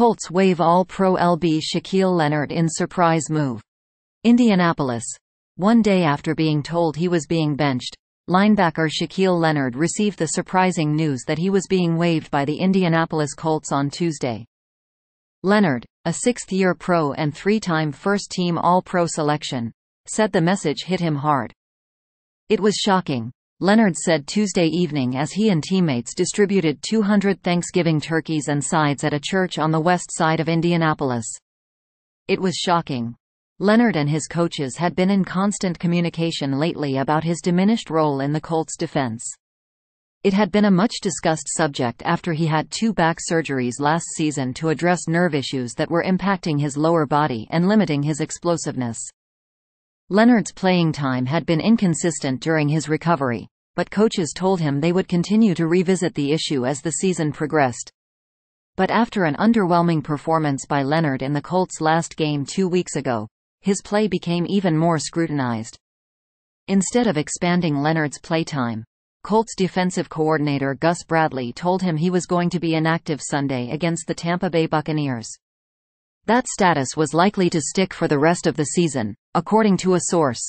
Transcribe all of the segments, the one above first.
Colts waive All-Pro LB Shaquille Leonard in surprise move. Indianapolis. One day after being told he was being benched, linebacker Shaquille Leonard received the surprising news that he was being waived by the Indianapolis Colts on Tuesday. Leonard, a sixth-year pro and three-time first-team All-Pro selection, said the message hit him hard. "It was shocking," Leonard said Tuesday evening as he and teammates distributed 200 Thanksgiving turkeys and sides at a church on the west side of Indianapolis. "It was shocking." Leonard and his coaches had been in constant communication lately about his diminished role in the Colts' defense. It had been a much-discussed subject after he had 2 back surgeries last season to address nerve issues that were impacting his lower body and limiting his explosiveness. Leonard's playing time had been inconsistent during his recovery, but coaches told him they would continue to revisit the issue as the season progressed. But after an underwhelming performance by Leonard in the Colts' last game 2 weeks ago, his play became even more scrutinized. Instead of expanding Leonard's playtime, Colts defensive coordinator Gus Bradley told him he was going to be inactive Sunday against the Tampa Bay Buccaneers. That status was likely to stick for the rest of the season, according to a source.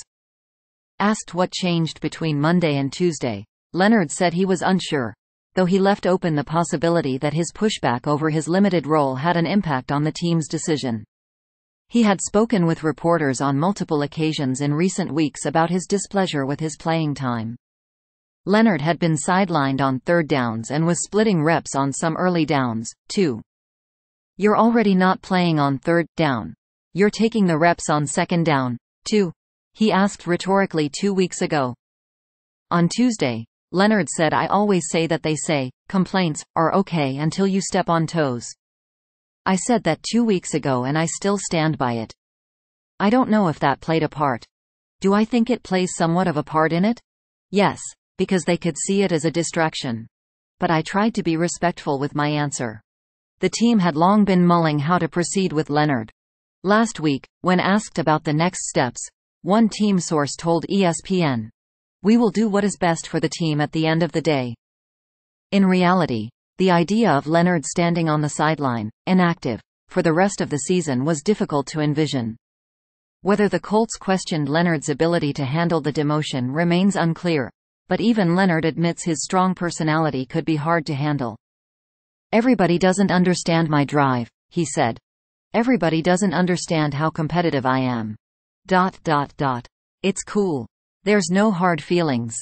Asked what changed between Monday and Tuesday, Leonard said he was unsure, though he left open the possibility that his pushback over his limited role had an impact on the team's decision. He had spoken with reporters on multiple occasions in recent weeks about his displeasure with his playing time. Leonard had been sidelined on third downs and was splitting reps on some early downs, too. "You're already not playing on third down. You're taking the reps on second down, too?" he asked rhetorically 2 weeks ago. On Tuesday, Leonard said, "I always say that they say, complaints are okay until you step on toes. I said that 2 weeks ago and I still stand by it. I don't know if that played a part. Do I think it plays somewhat of a part in it? Yes, because they could see it as a distraction. But I tried to be respectful with my answer." The team had long been mulling how to proceed with Leonard. Last week, when asked about the next steps, one team source told ESPN, "We will do what is best for the team at the end of the day." In reality, the idea of Leonard standing on the sideline, inactive, for the rest of the season was difficult to envision. Whether the Colts questioned Leonard's ability to handle the demotion remains unclear, but even Leonard admits his strong personality could be hard to handle. "Everybody doesn't understand my drive," he said. "Everybody doesn't understand how competitive I am. ... It's cool. There's no hard feelings."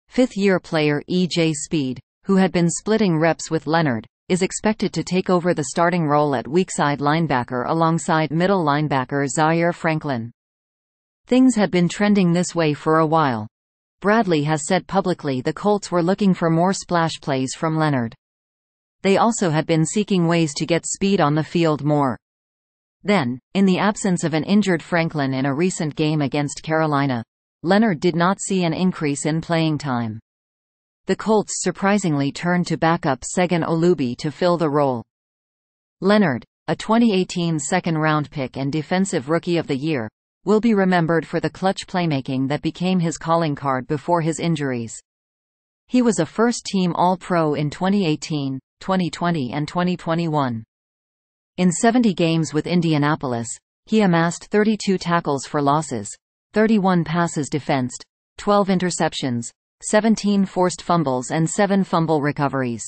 Fifth-year player E.J. Speed, who had been splitting reps with Leonard, is expected to take over the starting role at weakside linebacker alongside middle linebacker Zaire Franklin. Things had been trending this way for a while. Bradley has said publicly the Colts were looking for more splash plays from Leonard. They also had been seeking ways to get Speed on the field more. Then, in the absence of an injured Franklin in a recent game against Carolina, Leonard did not see an increase in playing time. The Colts surprisingly turned to backup Segun Olubi to fill the role. Leonard, a 2018 second-round pick and Defensive Rookie of the Year, will be remembered for the clutch playmaking that became his calling card before his injuries. He was a first-team All-Pro in 2018, 2020 and 2021. In 70 games with Indianapolis, he amassed 32 tackles for losses, 31 passes defensed, 12 interceptions, 17 forced fumbles and 7 fumble recoveries.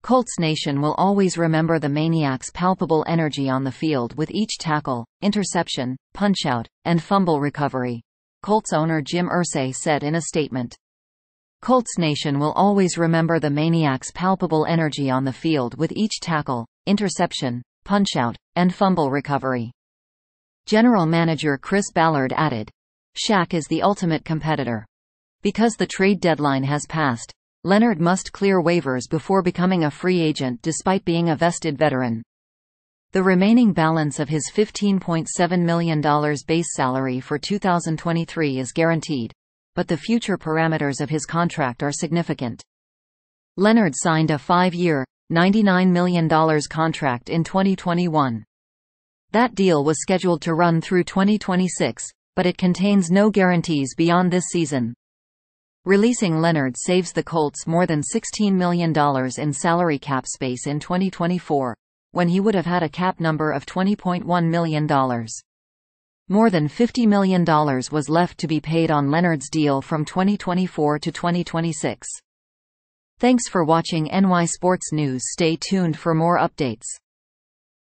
Colts Nation will always remember the Maniac's palpable energy on the field with each tackle, interception, punchout, and fumble recovery, Colts owner Jim Irsay said in a statement. Colts Nation will always remember the Maniac's palpable energy on the field with each tackle, interception, punchout, and fumble recovery. General Manager Chris Ballard added, "Shaq is the ultimate competitor. Because the trade deadline has passed, Leonard must clear waivers before becoming a free agent despite being a vested veteran. The remaining balance of his $15.7 million base salary for 2023 is guaranteed, but the future parameters of his contract are significant." Leonard signed a 5-year, $99 million contract in 2021. That deal was scheduled to run through 2026, but it contains no guarantees beyond this season. Releasing Leonard saves the Colts more than $16 million in salary cap space in 2024, when he would have had a cap number of $20.1 million. More than $50 million was left to be paid on Leonard's deal from 2024 to 2026. Thanks for watching NY Sports News. Stay tuned for more updates.